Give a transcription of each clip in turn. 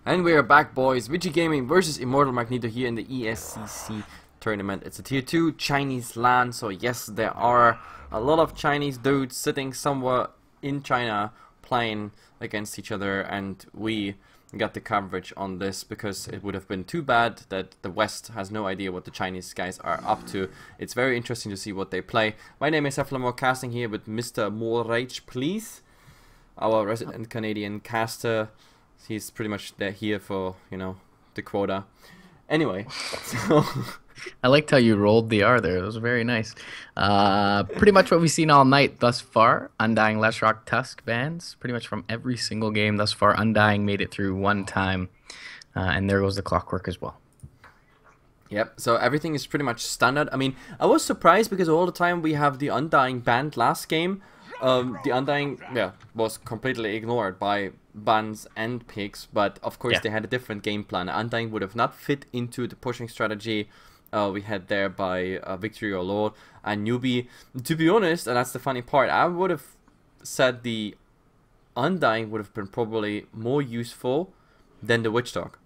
And we are back, boys. Vici Gaming versus Immortal Magneto here in the ESCC tournament. It's a tier 2 Chinese LAN, so yes, there are a lot of Chinese dudes sitting somewhere in China playing against each other, and we got the coverage on this because it would have been too bad that the West has no idea what the Chinese guys are up to. It's very interesting to see what they play. My name is Heflamoke, casting here with Mr. More Rage, please. Our resident Canadian caster. He's pretty much here for, you know, the quota. Anyway, so... I liked how you rolled the R there. It was very nice. Pretty much what we've seen all night thus far. Undying, Leshrock, Tusk bans. Pretty much from every single game thus far. Undying made it through one time. And there goes the clockwork as well. Yep, so everything is pretty much standard. I mean, I was surprised because all the time we have the Undying banned last game. The Undying, yeah, was completely ignored by bans and picks, but of course they had a different game plan. Undying would have not fit into the pushing strategy we had there by Victory or Lord and Newbie. To be honest, and that's the funny part, I would have said the Undying would have been probably more useful than the Witch Dog.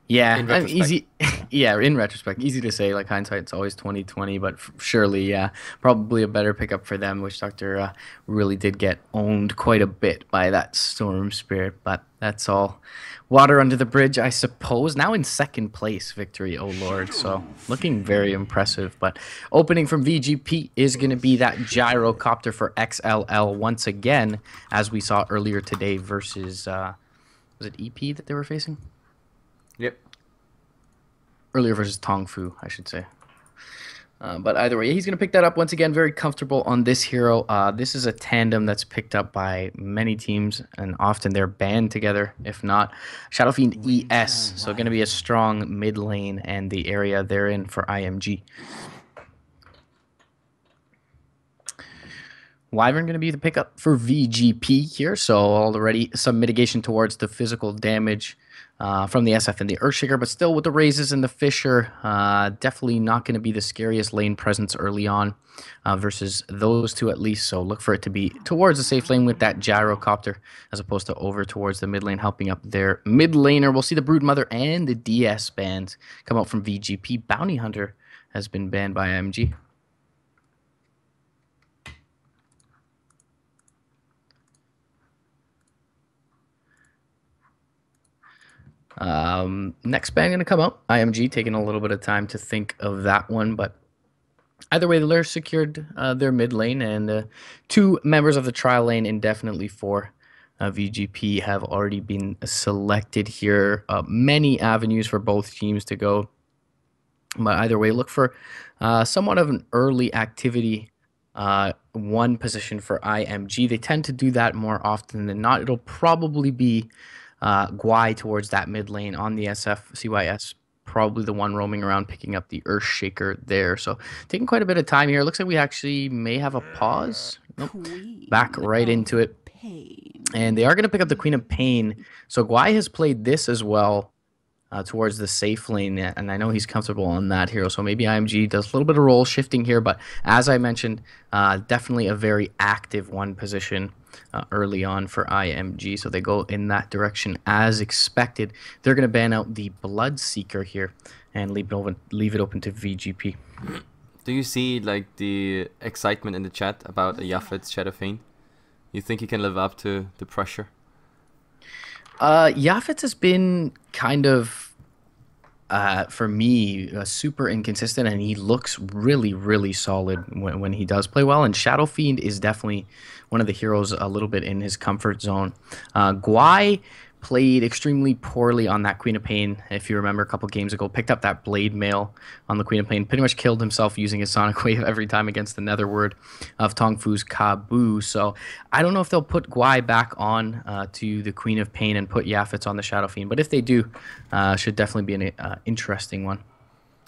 Yeah, easy. Yeah, in retrospect, easy to say. Like hindsight's always 20/20, but surely, yeah, probably a better pickup for them. Witch Doctor really did get owned quite a bit by that Storm Spirit, but that's all water under the bridge, I suppose. Now in second place, Victory, oh lord. So looking very impressive. But opening from VG.P is going to be that gyrocopter for XLL once again, as we saw earlier today versus was it EP that they were facing? Yep. Earlier versus Tong Fu, I should say. But either way, he's going to pick that up once again. Very comfortable on this hero. This is a tandem that's picked up by many teams, and often they're banned together, if not. Shadow Fiend ES, so going to be a strong mid lane and the area they're in for IMG. Wyvern going to be the pickup for VG.P here, so already some mitigation towards the physical damage from the SF and the Earthshaker, but still with the Raises and the Fisher, definitely not going to be the scariest lane presence early on versus those two at least, so look for it to be towards the safe lane with that Gyrocopter as opposed to over towards the mid lane, helping up their mid laner. We'll see the Broodmother and the DS bans come out from VG.P. Bounty Hunter has been banned by IMG. Next ban going to come out. IMG taking a little bit of time to think of that one, but either way, they're secured their mid lane, and two members of the trial lane indefinitely for VG.P have already been selected here. Many avenues for both teams to go, but either way, look for somewhat of an early activity one position for IMG. They tend to do that more often than not. It'll probably be Guai towards that mid lane on the SF. CYS probably the one roaming around picking up the Earthshaker there. So taking quite a bit of time here. Looks like we actually may have a pause. Nope. Back right into it. And they are going to pick up the Queen of Pain. So Guai has played this as well towards the safe lane, and I know he's comfortable on that hero. So maybe IMG does a little bit of role shifting here, but as I mentioned, definitely a very active one position early on for IMG, so they go in that direction as expected. They're going to ban out the Bloodseeker here and leave it open to VG.P. Do you see like the excitement in the chat about a Yafet's Shadow Fiend? You think he can live up to the pressure? Yafet's has been kind of for me super inconsistent, and he looks really, really solid when he does play well. And Shadow Fiend is definitely one of the heroes a little bit in his comfort zone. Guai played extremely poorly on that Queen of Pain. If you remember a couple games ago, picked up that Blade Mail on the Queen of Pain, pretty much killed himself using his Sonic Wave every time against the Netherword of Tong Fu's Kabu. So I don't know if they'll put Guai back on to the Queen of Pain and put Yafits on the Shadow Fiend, but if they do, should definitely be an interesting one.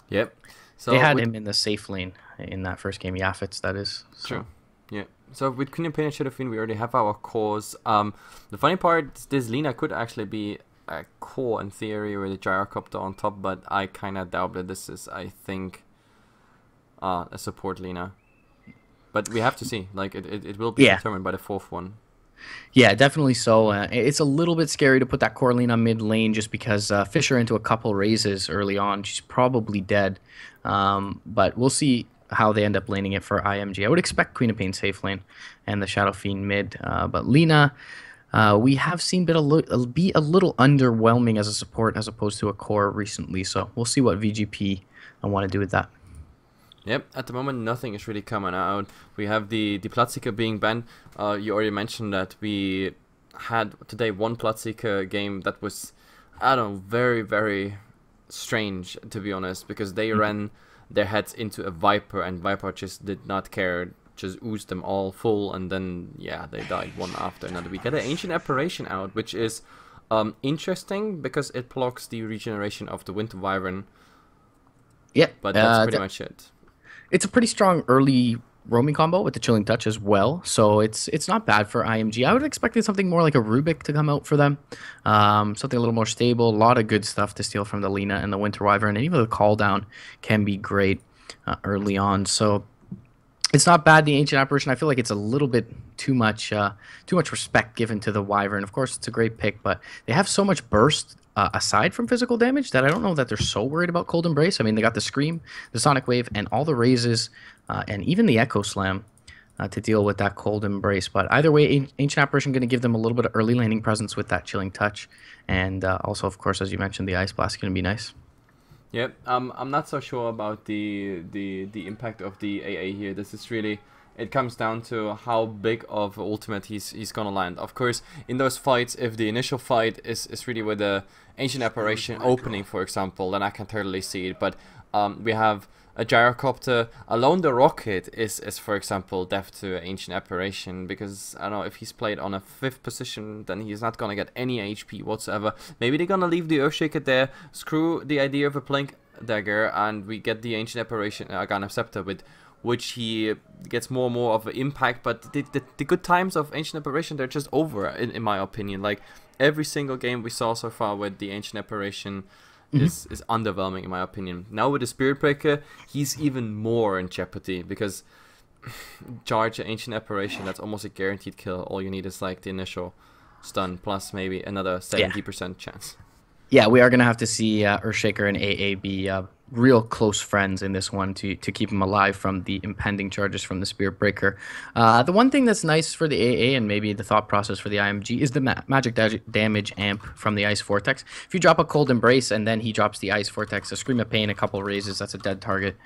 Yep. So they had him in the safe lane in that first game, Yafits, that is. So. True. Yeah. So with Queen of Pain and Shadow Fiend, we already have our cores. The funny part is this Lina could actually be a core in theory with a gyrocopter on top, but I kind of doubt that this is, I think, a support Lina. But we have to see. Like, it will be determined by the fourth one. Yeah, definitely so. It's a little bit scary to put that core Lina mid lane just because Fisher into a couple raises early on. She's probably dead. But we'll see how they end up laning it for IMG. I would expect Queen of Pain safe lane and the Shadow Fiend mid. But Lina, we have seen be a little underwhelming as a support as opposed to a core recently. So we'll see what VG.P want to do with that. Yep, at the moment nothing is really coming out. We have the Platzseeker being banned. You already mentioned that we had today one Platzseeker game that was, I don't know, very, very strange, to be honest, because they ran their heads into a Viper and Viper just did not care, just oozed them all full, and then, yeah, they died one after another. We get an Ancient Apparition out, which is interesting because it blocks the regeneration of the Winter Wyvern. Yeah, but that's pretty much it. It's a pretty strong early roaming combo with the Chilling Touch as well, so it's not bad for IMG. I would have expected something more like a Rubik to come out for them, something a little more stable. A lot of good stuff to steal from the Lina and the Winter Wyvern, and even the Call Down can be great early on. So it's not bad. The Ancient Apparition, I feel like it's a little bit too much respect given to the Wyvern. Of course, it's a great pick, but they have so much burst aside from physical damage that I don't know that they're so worried about Cold Embrace. I mean, they got the Scream, the Sonic Wave, and all the raises, and even the Echo Slam to deal with that Cold Embrace. But either way, Ancient Apparition going to give them a little bit of early laning presence with that Chilling Touch, and also, of course, as you mentioned, the Ice Blast going to be nice. Yep, I'm not so sure about the impact of the AA here. This is really, it comes down to how big of ultimate he's gonna land. Of course, in those fights, if the initial fight is really with the Ancient Apparition opening, for example, then I can totally see it. But we have a gyrocopter. Alone the rocket is for example deaf to Ancient Apparition, because I don't know, if he's played on a 5th position, then he's not gonna get any HP whatsoever. Maybe they're gonna leave the Earthshaker there, screw the idea of a Blink Dagger, and we get the Ancient Apparition Aghanim Scepter, with which he gets more and more of an impact. But the good times of Ancient Apparition, they're just over, in my opinion. Like, every single game we saw so far with the Ancient Apparition is underwhelming, in my opinion. Now with the Spirit Breaker, he's even more in jeopardy, because charge Ancient Apparition, that's almost a guaranteed kill. All you need is like the initial stun plus maybe another 70% chance. Yeah, we are going to have to see Earthshaker and AA be real close friends in this one to keep him alive from the impending charges from the Spirit Breaker. The one thing that's nice for the AA, and maybe the thought process for the IMG, is the magic damage amp from the Ice Vortex. If you drop a Cold Embrace and then he drops the Ice Vortex, a Scream of Pain, a couple raises, that's a dead target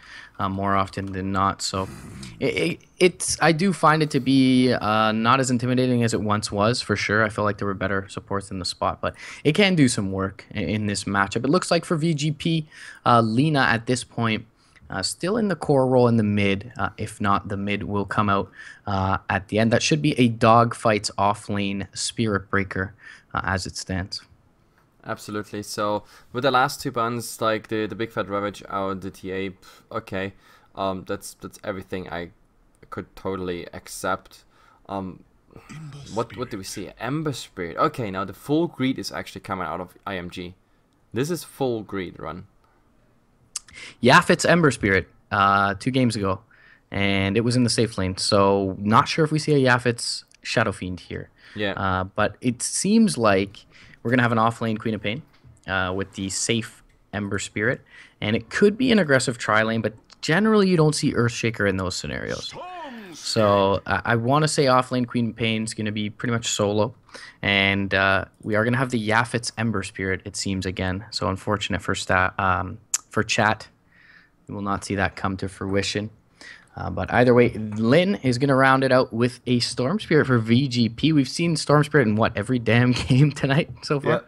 more often than not. So I do find it to be not as intimidating as it once was, for sure. I feel like there were better supports in the spot, but it can do some work in this matchup. It looks like for VG.P, Lina at this point still in the core role in the mid. If not, the mid will come out at the end. That should be a dog fights off lane Spirit Breaker as it stands. Absolutely. So with the last two bans, like the Big Fat Ravage out, the TA, okay, that's everything I could totally accept. What do we see? Ember Spirit. Okay, now the full greed is actually coming out of IMG. This is full greed run. Yafit's Ember Spirit 2 games ago, and it was in the safe lane. So not sure if we see a Yafit's Shadow Fiend here. Yeah. But it seems like we're gonna have an off-lane Queen of Pain with the safe Ember Spirit, and it could be an aggressive tri-lane, but generally you don't see Earthshaker in those scenarios. So I want to say off-lane Queen of Pain is going to be pretty much solo, and we are going to have the Yafit's Ember Spirit, it seems, again. So unfortunate for chat. We will not see that come to fruition. But either way, Lin is going to round it out with a Storm Spirit for VG.P. We've seen Storm Spirit in what, every damn game tonight so far? Yeah.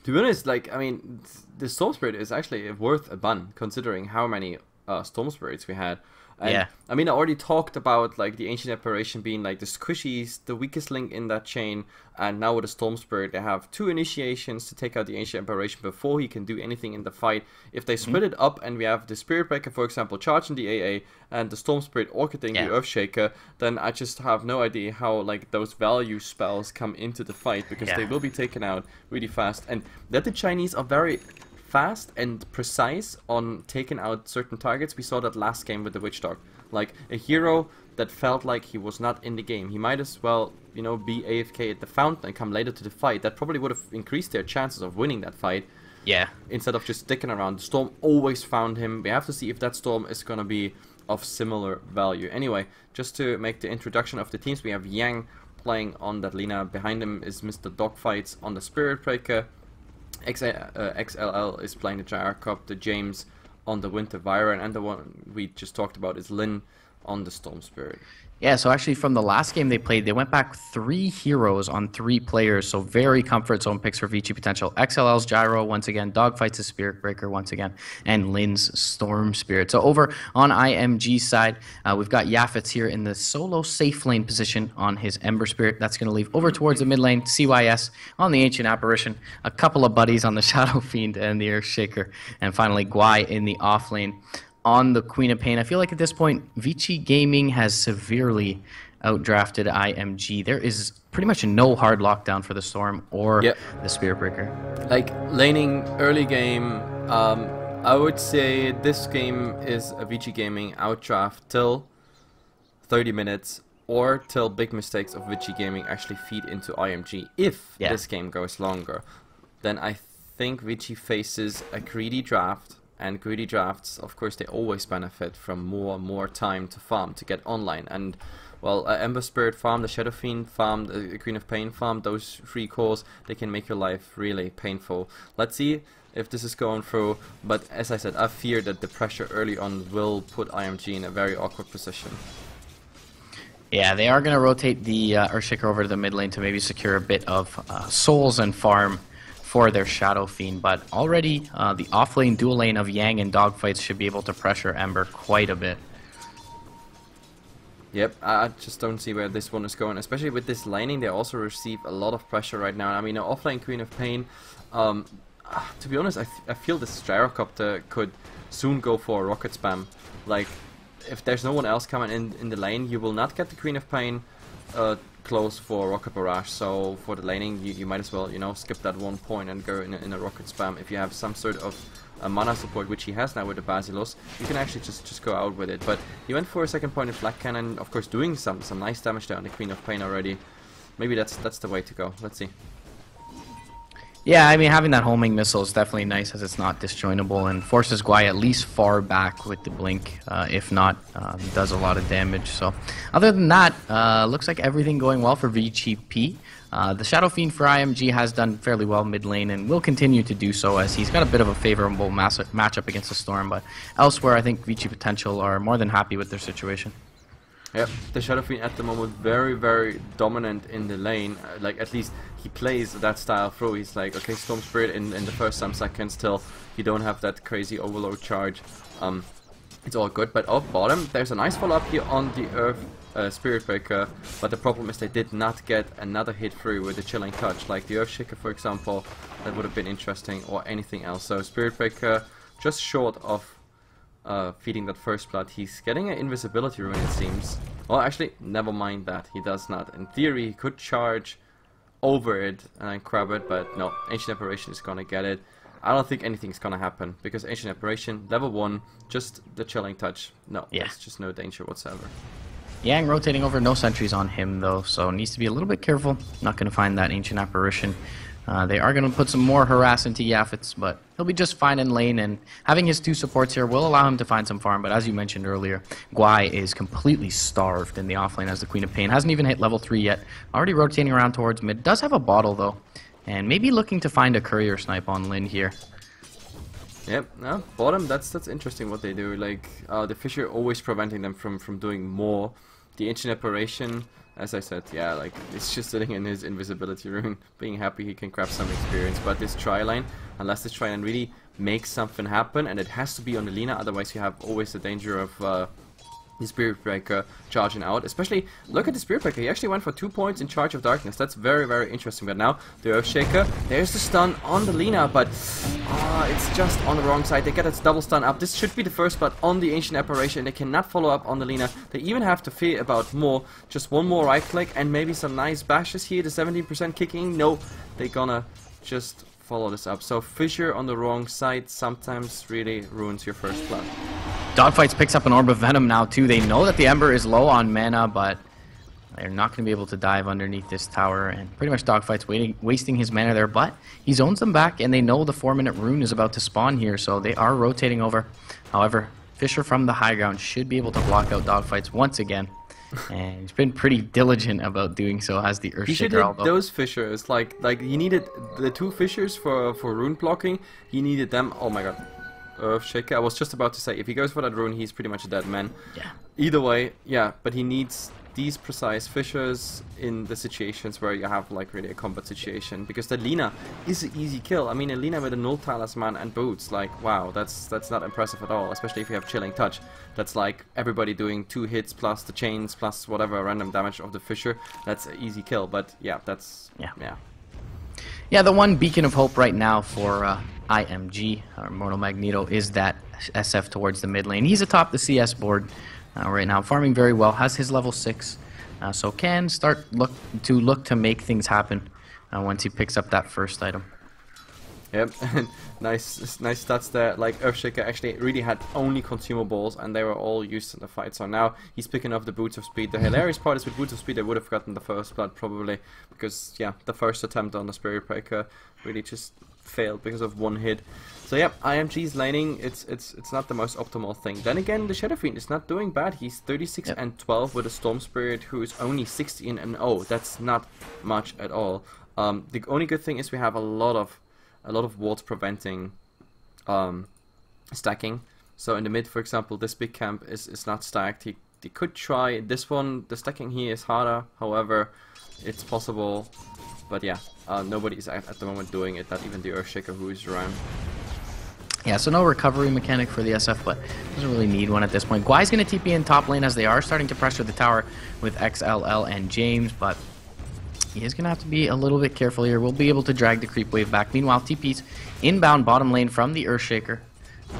To be honest, like, I mean, the Storm Spirit is actually worth a bun, considering how many Storm Spirits we had. And, Yeah. I mean, I already talked about, like, the Ancient Apparition being, like, the squishies, the weakest link in that chain. And now with the Storm Spirit, they have 2 initiations to take out the Ancient Apparition before he can do anything in the fight. If they split it up and we have the Spirit Breaker, for example, charging the AA, and the Storm Spirit orchestrating the Earthshaker, then I just have no idea how, like, those value spells come into the fight, because they will be taken out really fast. And that the Chinese are very fast and precise on taking out certain targets. We saw that last game with the Witch Dog. Like, a hero that felt like he was not in the game. He might as well, you know, be AFK at the fountain and come later to the fight. That probably would have increased their chances of winning that fight. Yeah. Instead of just sticking around. The Storm always found him. We have to see if that Storm is going to be of similar value. Anyway, just to make the introduction of the teams, we have Yang playing on that Lina. Behind him is Mr. Dogfights on the Spirit Breaker. XLL is playing the Gyrocop, the James on the Winter Viren, and the one we just talked about is Lin on the Storm Spirit. Yeah, so actually from the last game they played, they went back 3 heroes on 3 players, so very comfort zone picks for Vici potential. XLL's Gyro once again, Dogfight's Spirit Breaker once again, and Lin's Storm Spirit. So over on IMG's side, we've got Yafet's here in the solo safe lane position on his Ember Spirit. That's going to leave over towards the mid lane, CYS on the Ancient Apparition, a couple of buddies on the Shadow Fiend and the Earthshaker, and finally Guai in the off lane on the Queen of Pain. I feel like at this point, Vici Gaming has severely outdrafted IMG. There is pretty much no hard lockdown for the Storm or the Spirit Breaker. Like, laning early game, I would say this game is a Vici Gaming outdraft till 30 minutes, or till big mistakes of Vici Gaming actually feed into IMG. If this game goes longer, then I think Vici faces a greedy draft. And greedy drafts, of course, they always benefit from more and more time to farm, to get online. And, well, Ember Spirit farm, the Shadow Fiend farm, the Queen of Pain farm, those 3 cores, they can make your life really painful. Let's see if this is going through, but as I said, I fear that the pressure early on will put IMG in a very awkward position. Yeah, they are going to rotate the Earthshaker over to the mid lane to maybe secure a bit of souls and farm for their Shadow Fiend, but already the off-lane dual lane of Yang and Dogfights should be able to pressure Ember quite a bit. Yep, I just don't see where this one is going, especially with this laning. They also receive a lot of pressure right now. I mean, an off-lane Queen of Pain, to be honest, I feel this Gyrocopter could soon go for a rocket spam. Like, if there's no one else coming in the lane, you will not get the Queen of Pain close for Rocket Barrage, so for the laning you might as well, you know, skip that 1 point and go in a rocket spam. If you have some sort of a mana support, which he has now with the Basilos, you can actually just go out with it. But he went for a second point in Flak Cannon, of course doing some nice damage there on the Queen of Pain already. Maybe that's the way to go. Let's see. Yeah, I mean, having that homing missile is definitely nice, as it's not disjointable and forces Guai at least far back with the blink. If not, does a lot of damage. So, other than that, looks like everything going well for VG.P. The Shadow Fiend for IMG has done fairly well mid lane and will continue to do so, as he's got a bit of a favorable matchup against the Storm. But elsewhere, I think Vici Potential are more than happy with their situation. Yep, the Shadow Fiend at the moment very, very dominant in the lane. Like, at least he plays that style through. He's like, okay, Storm Spirit in the first some seconds till you don't have that crazy overload charge. It's all good, but off bottom, there's a nice follow-up here on the Earth Spirit Breaker, but the problem is they did not get another hit through with a Chilling Touch, like the Earthshaker, for example. That would have been interesting, or anything else. So Spirit Breaker just short of feeding that first blood. He's getting an invisibility rune, it seems. Well, actually, never mind that. He does not. In theory, he could charge over it and grab it, but no. Ancient Apparition is gonna get it. I don't think anything's gonna happen, because Ancient Apparition, level 1, just the Chilling Touch. No, there's just no danger whatsoever. Yang rotating over, no sentries on him though, so needs to be a little bit careful. Not gonna find that Ancient Apparition. They are going to put some more harass into Yafet's, but he'll be just fine in lane, and having his 2 supports here will allow him to find some farm. But as you mentioned earlier, Guai is completely starved in the offlane as the Queen of Pain. Hasn't even hit level 3 yet. Already rotating around towards mid. Does have a bottle though, and maybe looking to find a courier snipe on Lin here. Yep, no, bottom, that's interesting what they do. Like, the Fissure always preventing them from doing more. The Ancient Apparition, as I said, yeah, like, it's just sitting in his invisibility rune, being happy he can grab some experience. But this tri-line, unless this tri-line really makes something happen, and it has to be on the Lina, otherwise you have always the danger of the Spirit Breaker charging out. Especially, look at the Spirit Breaker, he actually went for 2 points in Charge of Darkness. That's very, very interesting. But now, the Earthshaker, there's the stun on the Lina, but it's just on the wrong side. They get its double stun up. This should be the first, but on the Ancient Apparition, they cannot follow up on the Lina. They even have to fear about more. Just one more right click, and maybe some nice bashes here. The 17% kicking, no, they're gonna just follow this up. So Fissure on the wrong side sometimes really ruins your first blood. Dogfights picks up an Orb of Venom now too. They know that the Ember is low on mana, but they're not going to be able to dive underneath this tower. And pretty much Dogfight's wasting his mana there, but he zones them back, and they know the 4-minute rune is about to spawn here, so they are rotating over. However, Fissure from the high ground should be able to block out Dogfights once again. And he's been pretty diligent about doing so, has the Earthshaker. He should hit those Fissures, like he needed the 2 Fissures for rune blocking. He needed them. Oh my god, Earthshaker. I was just about to say, if he goes for that rune, he's pretty much a dead man. Yeah. Either way, yeah, but he needs these precise Fissures in the situations where you have like really a combat situation, because the Lina is an easy kill. I mean, a Lina with a null talisman and boots, like, wow, that's not impressive at all, especially if you have Chilling Touch. That's like everybody doing 2 hits plus the chains plus whatever random damage of the Fissure. That's an easy kill, but yeah, that's yeah, the one beacon of hope right now for IMG, or Mortal Magneto, is that SF towards the mid lane. He's atop the CS board right now, farming very well, has his level 6, so can start look to make things happen once he picks up that first item. Yep, nice stats there. Like, Earthshaker actually really had only consumables, and they were all used in the fight. So now he's picking up the Boots of Speed. The hilarious part is with Boots of Speed, they would have gotten the first blood probably, because yeah, the first attempt on the Spirit Breaker really just failed because of 1 hit. So yeah, IMG's laning, it's not the most optimal thing. Then again, the Shadow Fiend is not doing bad. He's 36 and 12 with a Storm Spirit, who is only 16 and 0. That's not much at all. The only good thing is we have a lot of wards preventing stacking. So in the mid, for example, this big camp is not stacked. He could try this one. The stacking here is harder, however, it's possible. But yeah, nobody is at the moment doing it, not even the Earthshaker who is around. Yeah, so no recovery mechanic for the SF, but doesn't really need one at this point. Gwai's going to TP in top lane as they are starting to pressure the tower with XLL and James, but he is going to have to be a little bit careful here. We'll be able to drag the creep wave back. Meanwhile, TP's inbound bottom lane from the Earthshaker.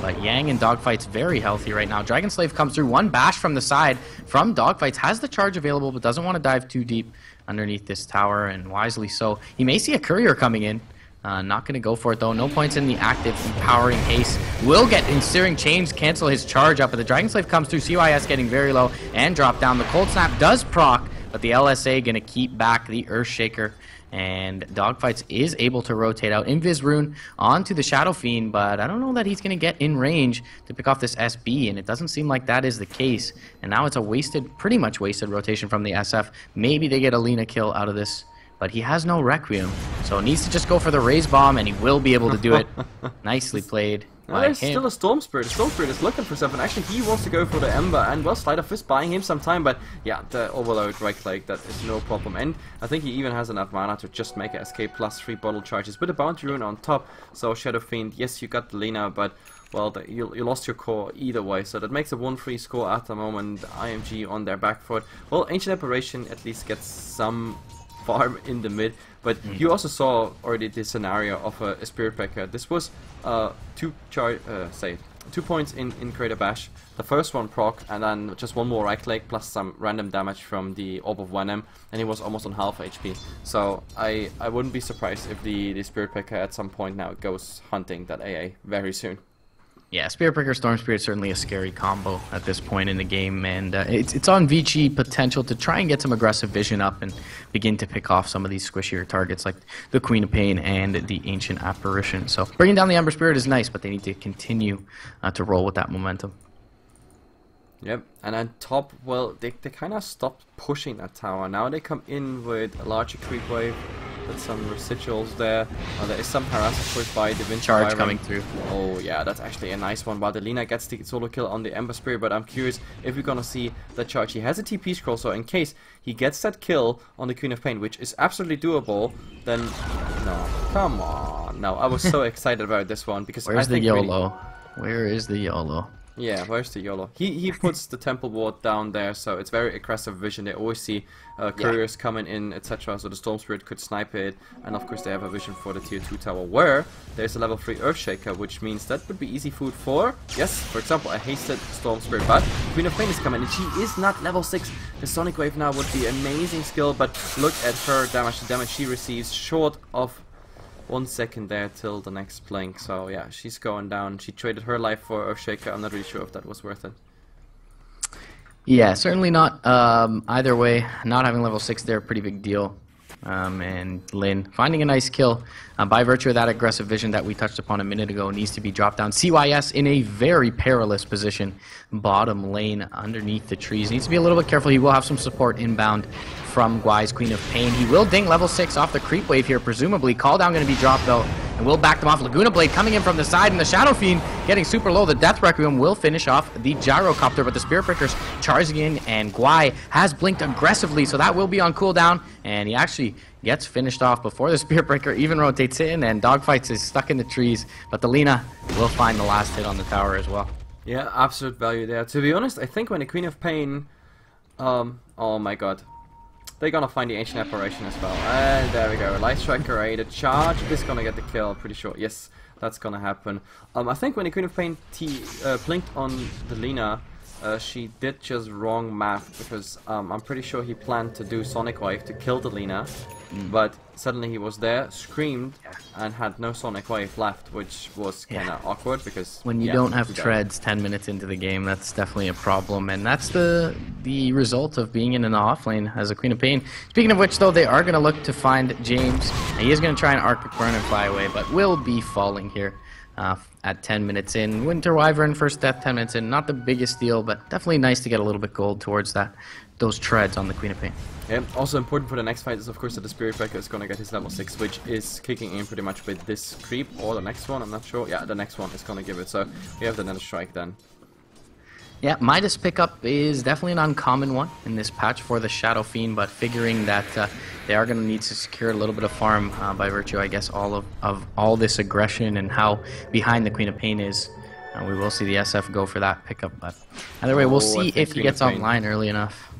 But Yang and Dogfight's very healthy right now. Dragon Slave comes through. One bash from the side from Dogfights. Has the charge available, but doesn't want to dive too deep underneath this tower, and wisely so. He may see a courier coming in. Not going to go for it, though. No points in the active. Empowering Haste will get Ensuring Chains, cancel his charge up, but the Dragon Slave comes through. CYS getting very low and drop down. The Cold Snap does proc, but the LSA going to keep back the Earthshaker. And Dogfights is able to rotate out Invis Rune onto the Shadow Fiend, but I don't know that he's going to get in range to pick off this SB, and it doesn't seem like that is the case. And now it's a pretty much wasted rotation from the SF. Maybe they get a Lina kill out of this, but he has no Requiem, so needs to just go for the Raise Bomb, and he will be able to do it. Nicely played. There's still a Storm Spirit. The Storm Spirit is looking for something. Actually, he wants to go for the Ember, and well, Sleight of Fist buying him some time, but yeah, the Overload right click, that is no problem. And I think he even has enough mana to just make an escape plus 3 bottle charges with a Bounty Rune on top. So Shadow Fiend, yes, you got the Lina, but well, you lost your core either way, so that makes a 1-3 score at the moment. IMG on their back foot. Well, Ancient Apparition at least gets some farm in the mid, but you also saw already the scenario of a Spirit Breaker. This was 2 points in Creator Bash. The first one proc, and then just one more right click plus some random damage from the Orb of Venom, and he was almost on half HP. So I wouldn't be surprised if the Spirit Breaker at some point now goes hunting that AA very soon. Yeah, Spirit Breaker, Storm Spirit, certainly a scary combo at this point in the game, and it's on Vici potential to try and get some aggressive vision up and begin to pick off some of these squishier targets like the Queen of Pain and the Ancient Apparition. So bringing down the Ember Spirit is nice, but they need to continue to roll with that momentum. Yep, and on top, well, they kind of stopped pushing that tower. Now they come in with a larger creep wave. That's some residuals there. There is some harass, of course, by the Vici Charge coming through. Oh yeah, that's actually a nice one. While the Lina gets the solo kill on the Ember Spirit, but I'm curious if we're gonna see that charge. He has a TP scroll, so in case he gets that kill on the Queen of Pain, which is absolutely doable, then no, come on. No, I was so excited about this one because Where's the YOLO? Where is the YOLO? Yeah, where's the YOLO? He puts the temple ward down there, so it's very aggressive vision. They always see couriers coming in, etc. So the Storm Spirit could snipe it, and of course they have a vision for the tier 2 tower, where there's a level 3 Earthshaker, which means that would be easy food for, yes, for example, a hasted Storm Spirit. But Queen of Pain is coming, and she is not level 6. The Sonic Wave now would be amazing skill, but look at her damage. The damage she receives, short of 1 second there till the next blink. So yeah, she's going down. She traded her life for Earthshaker. I'm not really sure if that was worth it. Yeah, certainly not. Either way, not having level 6 there, pretty big deal. And Lin finding a nice kill by virtue of that aggressive vision that we touched upon a minute ago. Needs to be dropped down. CYS in a very perilous position, bottom lane underneath the trees. Needs to be a little bit careful. He will have some support inbound from Guai's Queen of Pain. He will ding level 6 off the creep wave here, presumably. Call down going to be dropped though, and will back them off. Laguna Blade coming in from the side, and the Shadow Fiend getting super low. The Death Requiem will finish off the Gyrocopter, but the Spirit Breaker's charging in, and Guai has blinked aggressively, so that will be on cooldown, and he actually gets finished off before the Spirit Breaker even rotates in, and Dogfights is stuck in the trees, but the Lina will find the last hit on the tower as well. Yeah, absolute value there. To be honest, I think when the Queen of Pain, oh my god, they're gonna find the Ancient Apparition as well. And there we go, Light Striker A, the charge is gonna get the kill, pretty sure. Yes, that's gonna happen. I think when the Queen of Pain blinked on the Lina, she did just wrong math, because I'm pretty sure he planned to do Sonic Wave to kill the Lina, but suddenly he was there, screamed, and had no Sonic Wave left, which was kind of awkward, because when you don't have treads 10 minutes into the game, that's definitely a problem, and that's the result of being in an off lane as a Queen of Pain. Speaking of which, though, they are going to look to find James. He is going to try an Arctic Burn and fly away, but will be falling here. At 10 minutes in. Winter Wyvern first death 10 minutes in. Not the biggest deal, but definitely nice to get a little bit gold towards those treads on the Queen of Pain. Yeah, also important for the next fight is of course that the Spirit Breaker is going to get his level 6, which is kicking in pretty much with this creep, or the next one, I'm not sure. Yeah, the next one is going to give it, so we have the Nether Strike then. Yeah, Midas pickup is definitely an uncommon one in this patch for the Shadow Fiend, but figuring that they are going to need to secure a little bit of farm by virtue, I guess, of all this aggression and how behind the Queen of Pain is. We will see the SF go for that pickup, but either way, we'll see if he gets online early enough.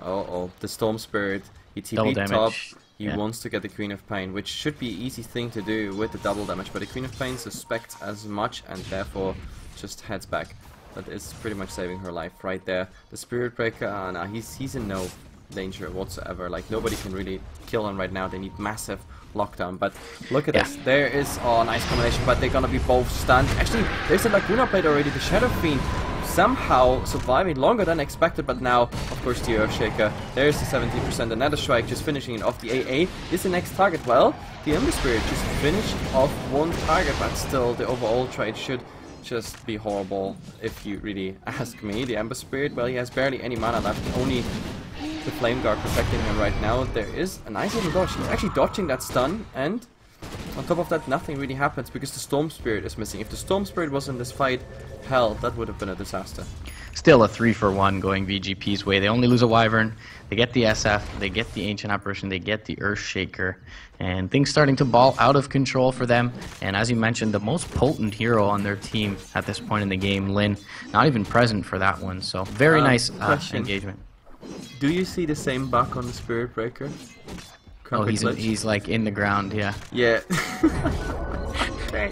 Oh, the Storm Spirit, he TP'd top, he wants to get the Queen of Pain, which should be an easy thing to do with the double damage, but the Queen of Pain suspects as much and therefore just heads back. That is pretty much saving her life right there. The Spirit Breaker, nah, he's in no danger whatsoever. Like, nobody can really kill him right now. They need massive lockdown. But look at this. There is a nice combination, but they're gonna be both stunned. Actually, there's a Laguna Blade already. The Shadow Fiend somehow surviving longer than expected, but now, of course, the Earthshaker. There's the 70%. The Nether Strike just finishing it off. The AA is the next target. Well, the Ember Spirit just finished off one target, but still, the overall trade should just be horrible if you really ask me. The Ember Spirit, well, he has barely any mana left, only the Flame Guard protecting him right now. There is a nice little dodge. He's actually dodging that stun, and on top of that, nothing really happens because the Storm Spirit is missing. If the Storm Spirit was in this fight, hell, that would have been a disaster. Still a 3-for-1 going VG.P's way. They only lose a Wyvern, they get the SF, they get the Ancient Apparition, they get the Earthshaker, and things starting to ball out of control for them. And as you mentioned, the most potent hero on their team at this point in the game, Lin, not even present for that one. So very nice engagement. Do you see the same bug on the Spirit Breaker? Oh, he's like in the ground, yeah. Yeah. Okay.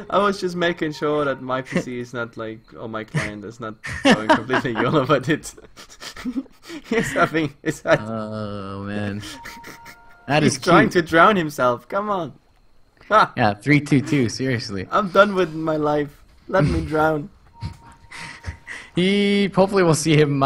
I was just making sure that my PC is not like, or my client is not going completely YOLO, but it's he's having his head. Oh man, he's trying to drown himself. Come on. Ah. Yeah, 3-2-2. Seriously. I'm done with my life. Let me drown. Hopefully we'll see him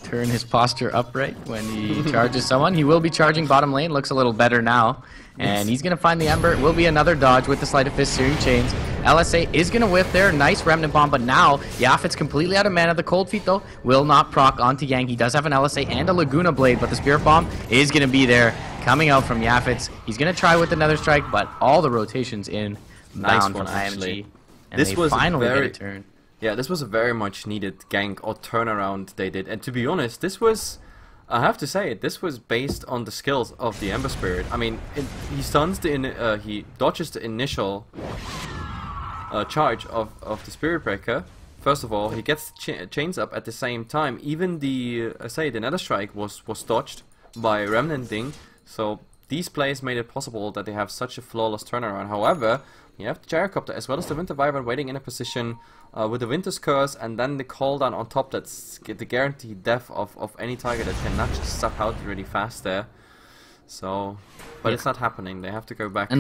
turn his posture upright when he charges someone. He will be charging bottom lane. Looks a little better now. And he's going to find the Ember. It will be another dodge with the Sleight of Fist Searing Chains. LSA is going to whiff there. Nice Remnant Bomb, but now Yafet's completely out of mana. The Cold Feet, though, will not proc onto Yang. He does have an LSA and a Laguna Blade, but the Spirit Bomb is going to be there. coming out from Yafits. He's going to try with another strike, but all the rotations in Nice bound one, from actually. IMG. And This they was finally very- get a turn. Yeah, this was a very much needed gank or turnaround they did. And to be honest, this was, I have to say it, this was based on the skills of the Ember Spirit. I mean, he stuns he dodges the initial charge of the Spirit Breaker. First of all, he gets chains up at the same time. Even the the Nether Strike was dodged by Remnanting. So these plays made it possible that they have such a flawless turnaround. However, you have the Gyrocopter as well as the Winter Wyvern waiting in a position with the Winter's Curse, and then the cooldown on top. That's the guaranteed death of any target that cannot just suck out really fast there. So, but it's not happening. They have to go back.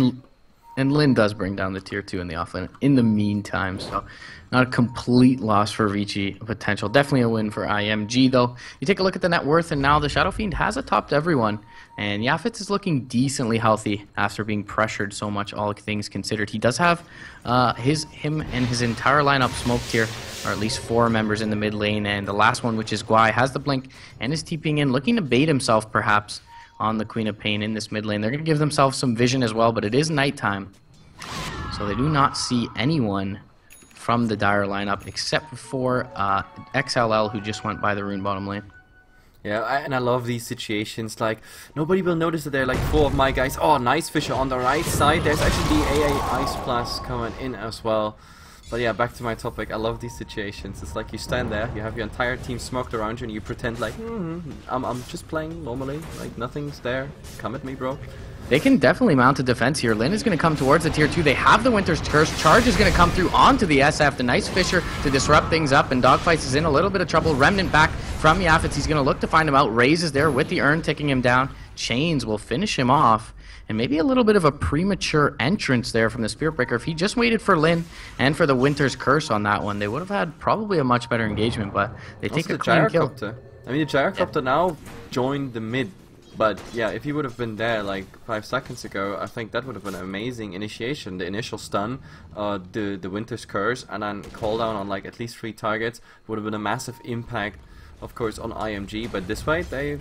And Lin does bring down the tier 2 in the offlane in the meantime, so not a complete loss for Vici potential. Definitely a win for IMG, though. You take a look at the net worth, and now the Shadow Fiend has topped everyone. And Yafits is looking decently healthy after being pressured so much, all things considered. He does have him and his entire lineup smoked here, or at least 4 members in the mid lane. And the last one, which is Guai, has the blink and is TPing in, looking to bait himself perhaps on the Queen of Pain in this mid lane. They're going to give themselves some vision as well, but it is nighttime, so they do not see anyone from the Dire lineup except for XLL, who just went by the Rune bottom lane. Yeah, and I love these situations. Like, nobody will notice that there are like 4 of my guys. Oh, nice Fisher on the right side. There's actually the AA Ice Blast coming in as well. But yeah, back to my topic. I love these situations. It's like you stand there, you have your entire team smoked around you, and you pretend like, I'm just playing normally, like nothing's there. Come at me, bro. They can definitely mount a defense here. Lin is going to come towards the tier 2. They have the Winter's Curse. Charge is going to come through onto the SF. The nice Fisher to disrupt things up, and Dogfights is in a little bit of trouble. Remnant back from Yafits. He's going to look to find him out. Raze is there with the urn, ticking him down. Chains will finish him off. And maybe a little bit of a premature entrance there from the Spirit Breaker. If he just waited for Lin and for the Winter's Curse on that one, they would have had probably a much better engagement, but they take a clean kill. I mean, the Gyrocopter now joined the mid, but yeah, if he would have been there like 5 seconds ago, I think that would have been an amazing initiation. The initial stun, the Winter's Curse, and then cooldown on like at least 3 targets would have been a massive impact, of course, on IMG. But this way, they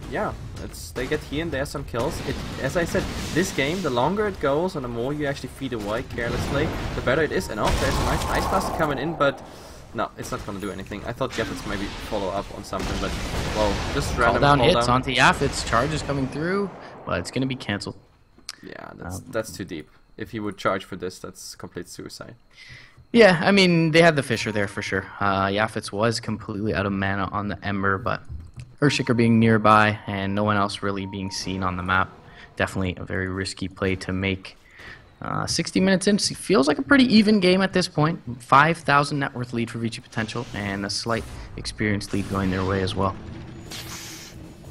get here and there some kills. As I said, this game, the longer it goes and the more you actually feed away carelessly, the better it is. And oh, there's a nice Ice Blast coming in, but no, it's not going to do anything. I thought Yafits maybe follow up on something, but well, just random cooldown hits onto Yafits. Charge is coming through, but it's going to be cancelled. Yeah, that's too deep. If he would charge for this, that's complete suicide. Yeah, I mean, they had the Fisher there for sure. Yafits was completely out of mana on the Ember, but Earthshaker being nearby and no one else really being seen on the map. Definitely a very risky play to make. 60 minutes in, feels like a pretty even game at this point. 5,000 net worth lead for Vici potential, and a slight experience lead going their way as well.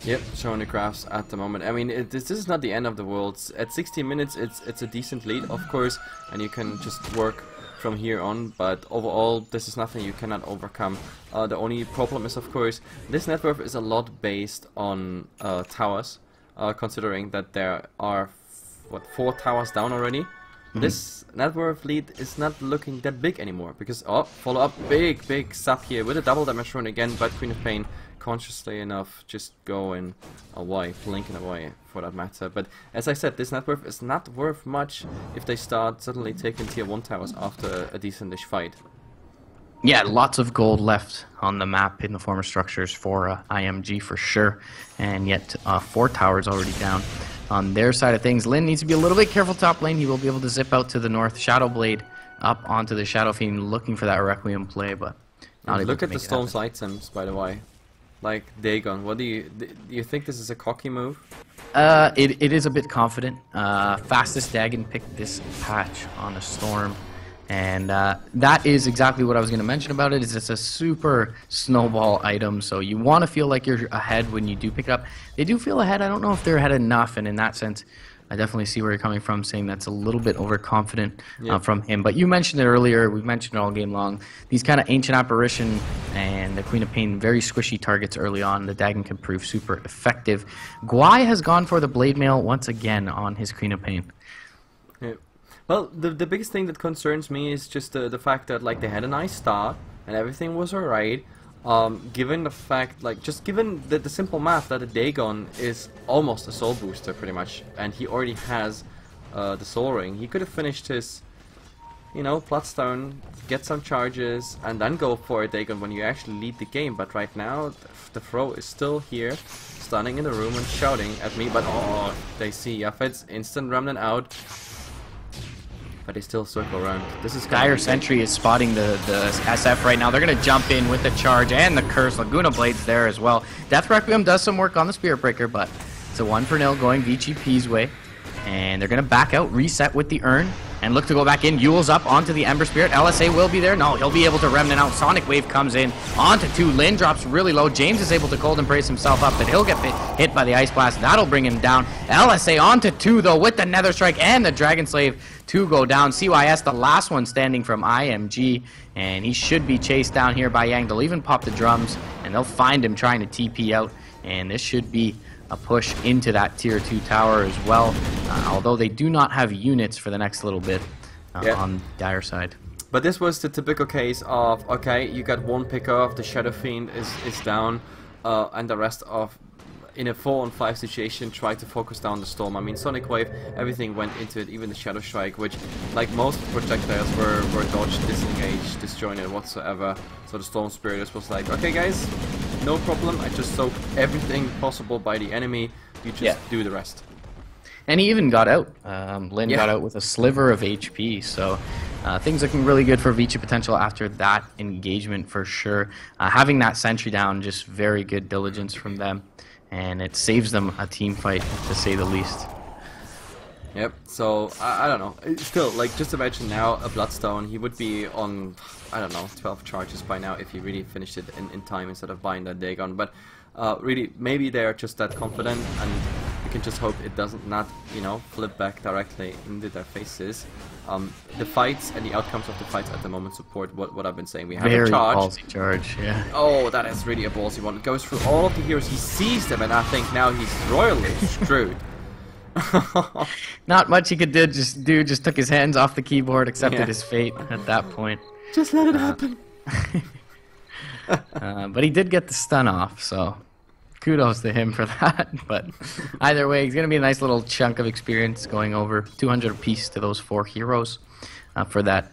Yep, showing the graphs at the moment. I mean, this is not the end of the world. At 60 minutes, it's a decent lead, of course, and you can just work from here on, but overall this is nothing you cannot overcome. The only problem is, of course, this net worth is a lot based on towers, considering that there are 4 towers down already. This net worth lead is not looking that big anymore, because follow up big sub here with a double damage run again, but Queen of Pain consciously enough just going away, blinking away for that matter. But as I said, this net worth is not worth much if they start suddenly taking tier 1 towers after a decentish fight. Yeah, lots of gold left on the map in the former structures for IMG for sure, and yet 4 towers already down on their side of things. Lin needs to be a little bit careful top lane. He will be able to zip out to the north. Shadow Blade up onto the Shadow Fiend, looking for that Requiem play, but not able look to at the make it Storm's happen. items, by the way. Like Dagon, what do you think this is a cocky move? It is a bit confident. Fastest Dagon picked this patch on a Storm, and that is exactly what I was going to mention about it. Is it's a super snowball item, so you want to feel like you're ahead when you do pick it up. They do feel ahead. I don't know if they're ahead enough, and in that sense, I definitely see where you're coming from, saying that's a little bit overconfident from him. But you mentioned it earlier. We've mentioned it all game long. These kind of Ancient Apparition and the Queen of Pain, very squishy targets early on. The Dagon can prove super effective. Guai has gone for the Blade Mail once again on his Queen of Pain. Yeah. Well, the biggest thing that concerns me is just the fact that like they had a nice start and everything was alright. Given the fact, like, just given the simple math that a Dagon is almost a soul booster pretty much, and he already has the soul ring, he could have finished his, you know, Bloodstone, get some charges, and then go for a Dagon when you actually lead the game. But right now, the throw is still here, standing in the room and shouting at me, but oh, they see Yafet's instant remnant out. But they still circle around. This is Dire Sentry is spotting the SF right now. They're going to jump in with the charge and the curse. Laguna Blade's there as well. Death Requiem does some work on the Spirit Breaker, but it's a 1-0 going VG.P's way. And they're going to back out, reset with the urn, and look to go back in. Yule's up onto the Ember Spirit. LSA will be there. No, he'll be able to remnant out. Sonic Wave comes in onto 2. Lin drops really low. James is able to cold embrace himself up, but he'll get hit by the Ice Blast. That'll bring him down. LSA onto 2, though, with the Nether Strike and the Dragon Slave to go down. CYS, the last one standing from IMG, and he should be chased down here by Yang. They'll even pop the drums, and they'll find him trying to TP out, and this should be a push into that tier 2 tower as well, although they do not have units for the next little bit on Dire side. But this was the typical case of, okay, you got one pick off, the Shadow Fiend is down, and the rest of, in a 4-on-5 situation, try to focus down the Storm. I mean, Sonic Wave, everything went into it, even the Shadow Strike, which, like most projectiles, were dodged, disengaged, disjointed, whatsoever. So the Storm Spirit was like, okay guys, no problem, I just soaked everything possible by the enemy, you just do the rest. And he even got out. Lin got out with a sliver of HP, so things looking really good for Vici potential after that engagement for sure. Having that sentry down, just very good diligence from them, and it saves them a team fight, to say the least. Yep, so, I don't know, still, like, just imagine now a Bloodstone, he would be on, I don't know, 12 charges by now if he really finished it in time instead of buying that Dagon, but really, maybe they're just that confident, and you can just hope it doesn't not, you know, flip back directly into their faces. The fights and the outcomes of the fights at the moment support what I've been saying. We have very a charge. Ballsy charge, yeah. Oh, that is really a ballsy one. It goes through all of the heroes, he sees them, and I think now he's royally screwed. Not much he could do. Just took his hands off the keyboard, accepted his fate at that point. Just let it happen. But he did get the stun off, so kudos to him for that. But either way, he's going to be a nice little chunk of experience going over 200 apiece to those 4 heroes for that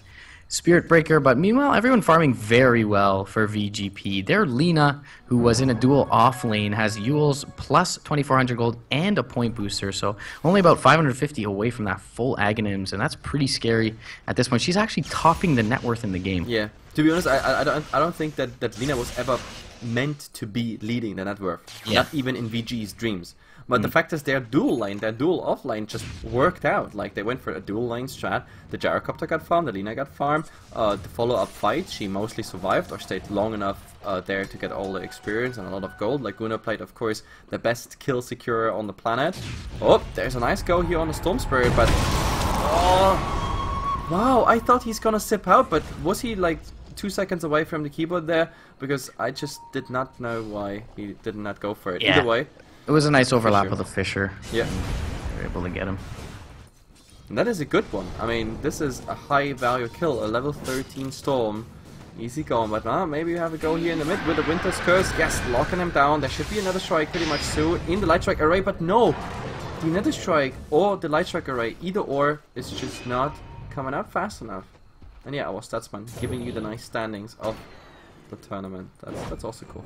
Spirit Breaker. But meanwhile, everyone farming very well for VG.P. Their Lina, who was in a dual off lane, has Yule's plus 2400 gold and a point booster, so only about 550 away from that full Aghanims, and that's pretty scary at this point. She's actually topping the net worth in the game. Yeah, to be honest, I don't think that Lina was ever meant to be leading the net worth, not even in VG's dreams. But the fact is, their dual lane, their dual offlane just worked out. Like, they went for a dual lane strat. The Gyrocopter got farmed, the Lina got farmed. The follow-up fight, she mostly survived or stayed long enough there to get all the experience and a lot of gold. Laguna played, of course, the best kill securer on the planet. Oh, there's a nice go here on the Storm Spirit, but... Oh, wow, I thought he's gonna sip out, but was he, like, 2 seconds away from the keyboard there? Because I just did not know why he did not go for it. Either way... It was a nice overlap with the Fisher. Yeah. They were able to get him. And that is a good one. I mean, this is a high value kill, a level 13 Storm. Easy going, but maybe you have a go here in the mid with the Winter's Curse. Yes, locking him down. There should be another strike pretty much soon in the Light Strike array, but no! The Nether Strike or the Light Strike array, either or, is just not coming out fast enough. And yeah, our Statsman giving you the nice standings of the tournament. That's also cool.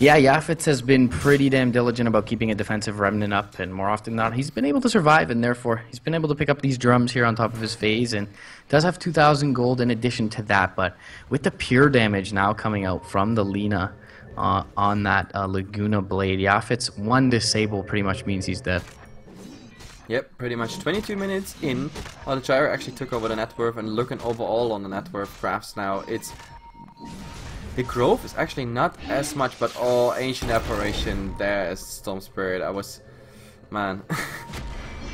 Yeah, Yafet has been pretty damn diligent about keeping a defensive remnant up, and more often than not, he's been able to survive, and therefore he's been able to pick up these drums here on top of his phase, and does have 2,000 gold in addition to that. But with the pure damage now coming out from the Lina on that Laguna Blade, Yafet's one disable pretty much means he's dead. Yep, pretty much 22 minutes in. The Gyro actually took over the net worth, and looking overall on the net worth graphs now, it's... The growth is actually not as much, but oh, Ancient Apparition, there is Storm Spirit. I was... Man.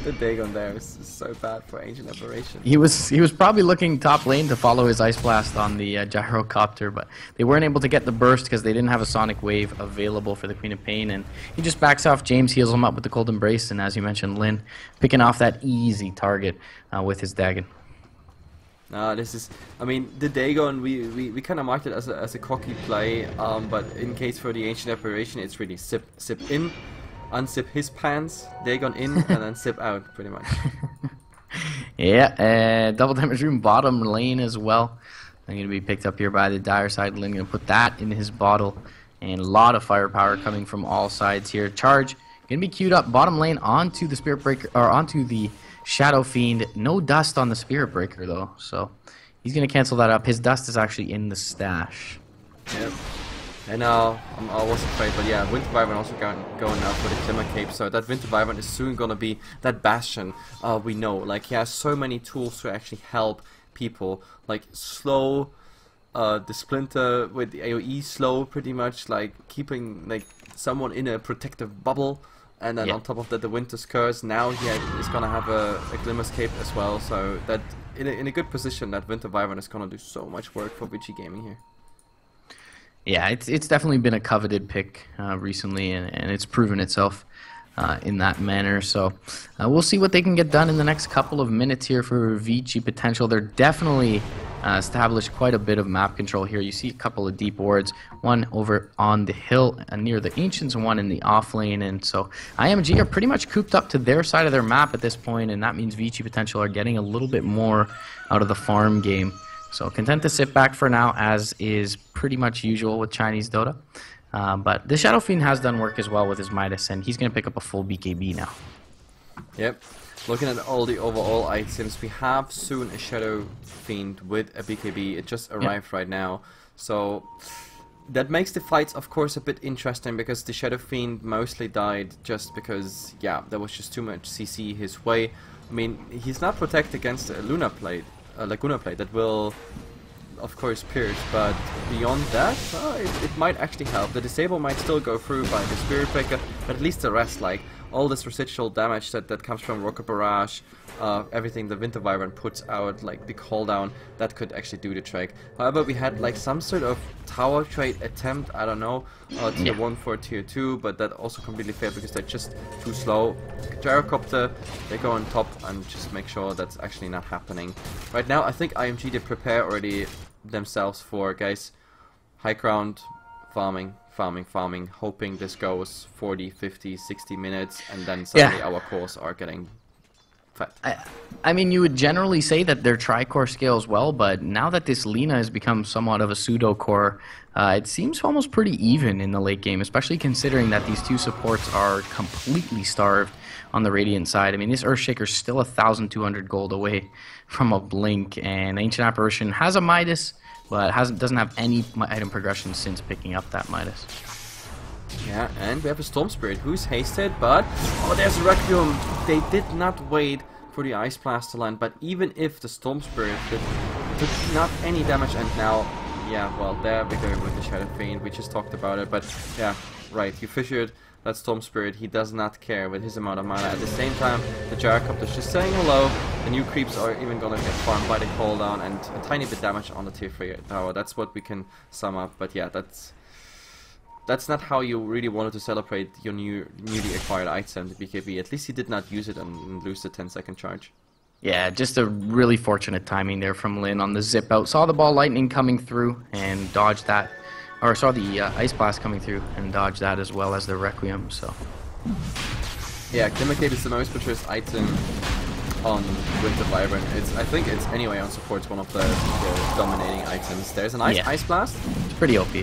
The Dagon there is so bad for Ancient Apparition. He was probably looking top lane to follow his Ice Blast on the Gyrocopter, but they weren't able to get the burst because they didn't have a Sonic Wave available for the Queen of Pain, and he just backs off. James heals him up with the Cold Embrace, and as you mentioned, Lin picking off that easy target with his Dagon. This is, I mean, the Dagon, we kind of marked it as a cocky play, but in case for the Ancient Apparition, it's really zip in, unzip his pants, Dagon in, and then zip out, pretty much. Yeah, double damage room bottom lane as well. I'm going to be picked up here by the dire side. Lin going to put that in his bottle, and a lot of firepower coming from all sides here. Charge going to be queued up bottom lane onto the Spirit Breaker, or onto the Shadow Fiend. No dust on the Spirit Breaker though, so he's going to cancel that up. His dust is actually in the stash. Yep. And I was afraid, but yeah, Winter Wyvern also going now for the Glimmer Cape, so that Winter Wyvern is soon gonna be that bastion. We know, like, he has so many tools to actually help people, like slow the Splinter with the AoE slow, pretty much, like keeping like someone in a protective bubble, and then on top of that the Winter's Curse. Now he is gonna have a Glimmer's Cape as well, so that in a good position that Winter Wyvern is gonna do so much work for Vici Gaming here. Yeah, it's definitely been a coveted pick recently, and it's proven itself in that manner. So we'll see what they can get done in the next couple of minutes here for Vici potential. They're definitely established quite a bit of map control here. You see a couple of deep wards, one over on the hill near the Ancients, and one in the off lane. And so IMG are pretty much cooped up to their side of their map at this point, and that means Vici potential are getting a little bit more out of the farm game. So content to sit back for now, as is pretty much usual with Chinese Dota. But the Shadow Fiend has done work as well with his Midas, and he's going to pick up a full BKB now. Yep. Looking at all the overall items, we have soon a Shadow Fiend with a BKB. It just arrived right now. So that makes the fights, of course, a bit interesting, because the Shadow Fiend mostly died just because, yeah, there was just too much CC his way. I mean, he's not protected against a Laguna Plate that will, of course, pierce, but beyond that, it might actually help. The disable might still go through by the Spirit Breaker, but at least the rest, like all this residual damage that comes from Rocket Barrage, everything the Winter Wyvern puts out, like the cooldown, that could actually do the trick. However, we had like some sort of tower trade attempt, I don't know, tier 1 for tier 2, but that also completely failed because they're just too slow. Gyrocopter, they go on top and just make sure that's actually not happening. Right now, I think IMG, they prepare already themselves for, guys, high ground, farming, hoping this goes 40, 50, 60 minutes, and then suddenly our cores are getting fat. I mean, you would generally say that their tri-core scales well, but now that this Lina has become somewhat of a pseudo-core, it seems almost pretty even in the late game, especially considering that these two supports are completely starved on the Radiant side. I mean, this Earthshaker's still 1,200 gold away from a blink, and Ancient Apparition has a Midas, but doesn't have any item progression since picking up that Midas. Yeah, and we have a Storm Spirit who's hasted, but oh, there's a Requiem. They did not wait for the Ice Blast to land, but even if the Storm Spirit did not any damage, and now, yeah, well, there we go with the Shadow Fiend. We just talked about it, but yeah, right, you fissured that Storm Spirit. He does not care with his amount of mana. At the same time, the Gyrocopter's just saying hello. The new creeps are even gonna get farmed by the cooldown, and a tiny bit damage on the tier 3 tower. That's what we can sum up, but yeah, that's not how you really wanted to celebrate your newly acquired item, the BKB. At least he did not use it and lose the 10-second charge. Yeah, just a really fortunate timing there from Lin on the zip out. Saw the ball lightning coming through and dodged that. Or saw the Ice Blast coming through and dodged that, as well as the Requiem, so. Yeah, Glimmer Cape is the most purchased item on Winter Wyvern. I think it's anyway on supports one of the dominating items. There's an Ice Blast. It's pretty OP.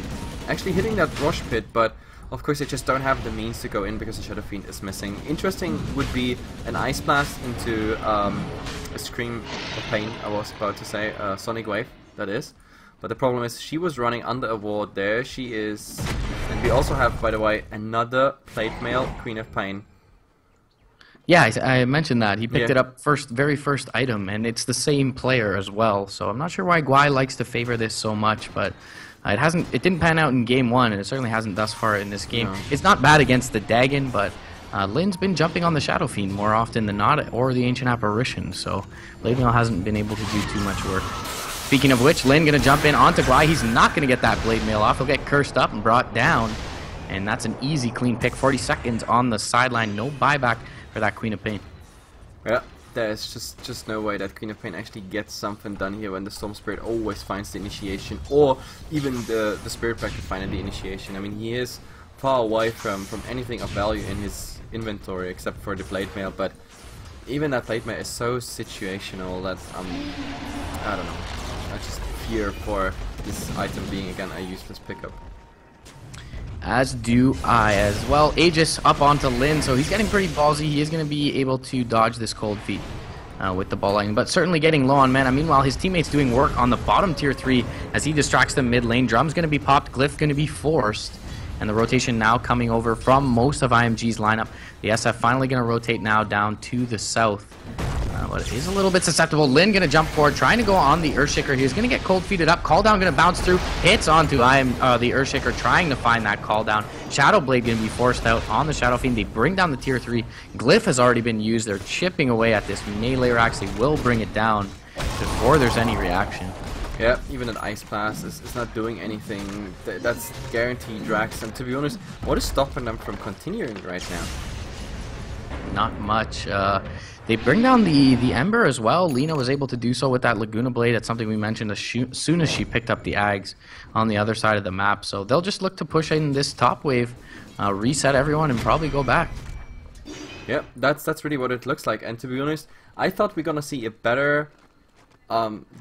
Actually hitting that Rush Pit, but of course they just don't have the means to go in because the Shadow Fiend is missing. Interesting would be an Ice Blast into a Scream of Pain, I was about to say, Sonic Wave, that is. But the problem is she was running under a ward. There she is. And we also have, by the way, another Plate Mail, Queen of Pain. Yeah, I mentioned that. He picked it up very first item, and it's the same player as well. So I'm not sure why Guai likes to favor this so much, but it didn't pan out in game 1, and it certainly hasn't thus far in this game. No. It's not bad against the Dagon, but Lin's been jumping on the Shadow Fiend more often than not, or the Ancient Apparition, so Blade Mail hasn't been able to do too much work. Speaking of which, Lin gonna jump in onto Guai. He's not gonna get that Blade Mail off. He'll get cursed up and brought down, and that's an easy clean pick. 40 seconds on the sideline, no buyback for that Queen of Pain. Yeah, there's just no way that Queen of Pain actually gets something done here when the Storm Spirit always finds the initiation, or even the Spirit Breaker finding the initiation. I mean, he is far away from anything of value in his inventory except for the Blade Mail, but even that Blade Mail is so situational that I don't know. I just fear for this item being again a useless pickup. As do I as well. Aegis up onto Lin, so he's getting pretty ballsy. He is going to be able to dodge this Cold Feet with the ball lightning, but certainly getting low on mana. Meanwhile, his teammates doing work on the bottom tier 3 as he distracts them mid lane. Drum's going to be popped, Glyph going to be forced, and the rotation now coming over from most of IMG's lineup. The SF finally going to rotate now down to the south. But it is a little bit susceptible. Lin going to jump forward, trying to go on the Earthshaker. He's going to get cold feeded up. Call down going to bounce through, hits onto the Earthshaker, trying to find that call down. Shadow Blade going to be forced out on the Shadow Fiend. They bring down the tier 3. Glyph has already been used. They're chipping away at this melee racks. They will bring it down before there's any reaction. Yeah, even an Ice Blast is not doing anything. That's guaranteed drags, and to be honest, what is stopping them from continuing right now? Not much. They bring down the Ember as well. Lina was able to do so with that Laguna Blade. That's something we mentioned as soon as she picked up the Ags on the other side of the map. So they'll just look to push in this top wave, reset everyone, and probably go back. Yeah, that's really what it looks like. And to be honest, I thought we're gonna see a better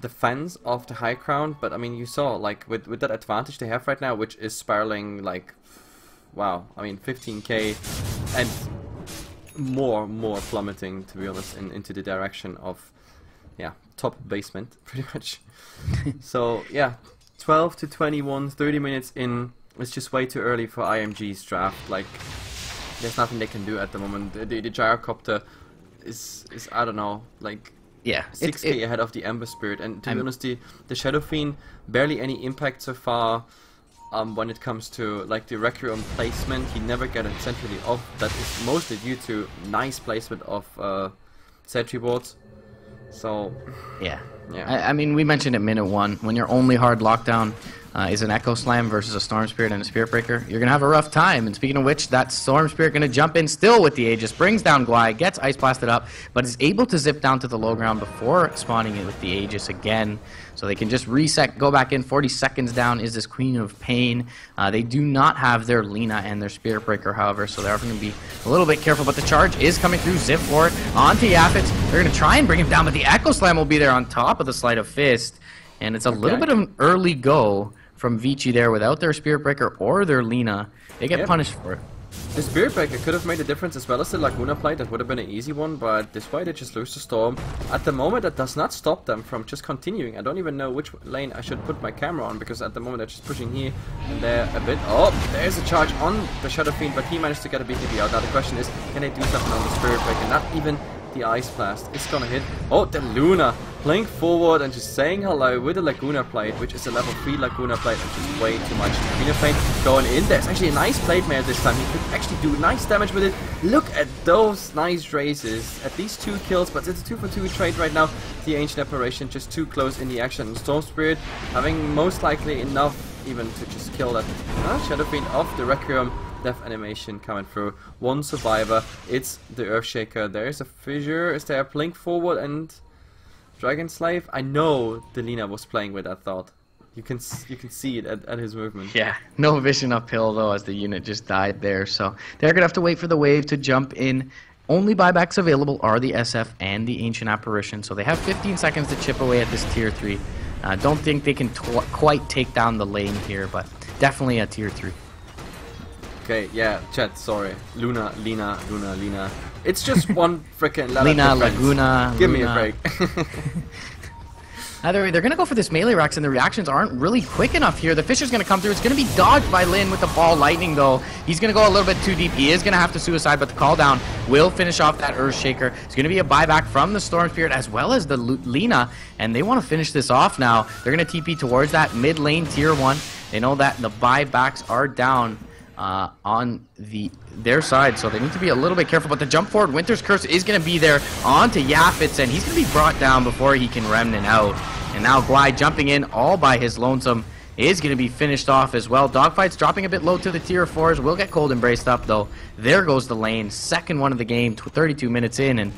defense of the high ground, but I mean, you saw like with that advantage they have right now, which is spiraling like, wow, I mean 15k and more plummeting, to be honest, into the direction of, yeah, top basement pretty much. So yeah, 12 to 21, 30 minutes in. It's just way too early for IMG's draft. Like, there's nothing they can do at the moment. The gyrocopter is I don't know, like, yeah, 6k ahead of the Ember Spirit, and to be honest, the Shadow Fiend barely any impact so far. When it comes to like the Requiem placement, he never got it centrally off. That is mostly due to nice placement of sentry boards. So yeah. I mean, we mentioned at minute 1, when your only hard lockdown is an Echo Slam versus a Storm Spirit and a Spirit Breaker, you're gonna have a rough time. And speaking of which, that Storm Spirit gonna jump in still with the Aegis, brings down Gwai, gets Ice Blasted up, but is able to zip down to the low ground before spawning it with the Aegis again. So they can just reset, go back in. 40 seconds down is this Queen of Pain. They do not have their Lina and their Spirit Breaker, however, so they're going to be a little bit careful. But the charge is coming through. Zip for it onto Yaffitz. They're going to try and bring him down, but the Echo Slam will be there on top of the Sleight of Fist. And it's a little bit of an early go from Vici there without their Spirit Breaker or their Lina. They get punished for it. The Spirit Breaker could have made a difference as well as the Laguna Plate. That would have been an easy one, but this way they just lose the Storm. At the moment, that does not stop them from just continuing. I don't even know which lane I should put my camera on, because at the moment they're just pushing here and there a bit. Oh, there's a charge on the Shadow Fiend, but he managed to get a BKB out. Now the question is, can they do something on the Spirit Breaker? Not even the Ice Blast is gonna hit. Oh, the Luna playing forward and just saying hello with the Laguna Plate, which is a level 3 Laguna Plate, and just way too much. Queen of Pain going in. There's actually a nice Plate Mail this time. He could actually do nice damage with it. Look at those nice raises. At least 2 kills, but it's a 2-for-2 trade right now. The Ancient Apparition just too close in the action. Storm Spirit having most likely enough even to just kill that Shadow Fiend off the Requiem. Death animation coming through. One survivor. It's the Earthshaker. There is a fissure. Is there a blink forward and Dragon Slave? I know Delina was playing with that thought. You can see it at his movement. Yeah, no vision uphill though, as the unit just died there. So they're gonna have to wait for the wave to jump in. Only buybacks available are the SF and the Ancient Apparition. So they have 15 seconds to chip away at this tier 3. Don't think they can quite take down the lane here, but definitely a tier 3. Okay, yeah, chat, sorry. Luna, Lina, Luna, Lina. It's just one freaking Lina, Laguna. Give me a break. Either way, they're going to go for this melee racks, and the reactions aren't really quick enough here. The Fisher's going to come through. It's going to be dodged by Lin with the ball lightning, though. He's going to go a little bit too deep. He is going to have to suicide, but the call down will finish off that Earthshaker. It's going to be a buyback from the Storm Spirit as well as the Lina, and they want to finish this off now. They're going to TP towards that mid lane tier 1. They know that the buybacks are down on their side, so they need to be a little bit careful. But the jump forward Winter's Curse is going to be there onto Yaffitz, and he's going to be brought down before he can remnant out. And now Gwai jumping in all by his lonesome is going to be finished off as well. Dogfight's dropping a bit low to the tier 4s. Will get cold embraced up though. There goes the lane. Second one of the game, 32 minutes in, and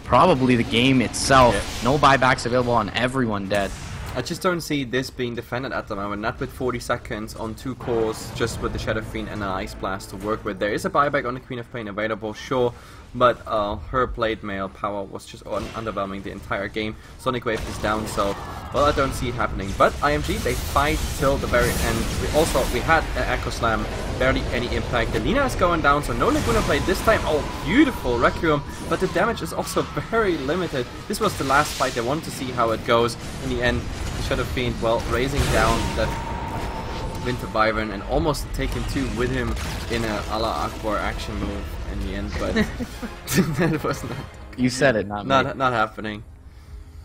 probably the game itself. Yeah. No buybacks available on everyone dead. I just don't see this being defended at the moment, not with 40 seconds on 2 cores, just with the Shadow Fiend and an Ice Blast to work with. There is a buyback on the Queen of Pain available, sure, but her Blade Mail power was just underwhelming the entire game. Sonic Wave is down, so, well, I don't see it happening. But IMG, they fight till the very end. We had an Echo Slam, barely any impact. The Lina is going down, so no Laguna Blade this time. Oh, beautiful Requiem, but the damage is also very limited. This was the last fight. They want to see how it goes in the end. The Shadow Fiend, well, raising down that Winter Wyvern and almost taking 2 with him in a Allah Akbar action move in the end, but that was not. You said it, not happening.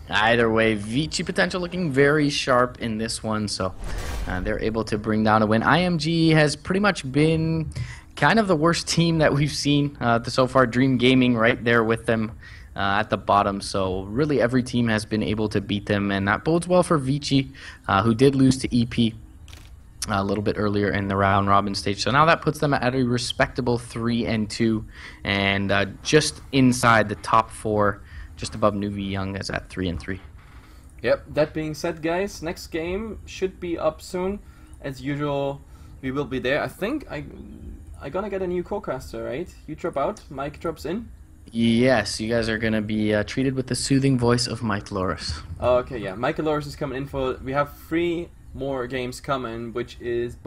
Either way, Vici potential looking very sharp in this one, so they're able to bring down a win. IMG has pretty much been kind of the worst team that we've seen so far. Dream Gaming right there with them at the bottom, so really every team has been able to beat them, and that bodes well for Vici, who did lose to EP a little bit earlier in the round robin stage. So now that puts them at a respectable 3-2, and just inside the top 4, just above Nuvi Young is at 3-3. Yep, that being said, guys, next game should be up soon. As usual, we will be there. I think I gonna get a new co-caster, right? You drop out, Mike drops in. Yes, you guys are gonna be treated with the soothing voice of Mike Loris. Oh, okay, yeah, Michael Loris is coming in for. We have 3 more games coming, which is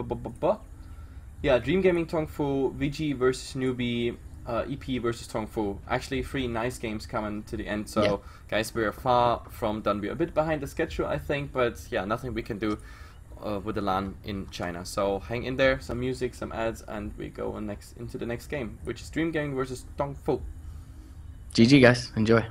yeah, Dream Gaming Tongfu, VG versus Newbie, EP versus Tongfu. Actually, 3 nice games coming to the end. So, yeah. Guys, we're far from done. We're a bit behind the schedule, I think, but yeah, nothing we can do with the LAN in China. So hang in there, some music, some ads, and we go into the next game, which is Dream Gaming versus Tongfu. GG, guys. Enjoy.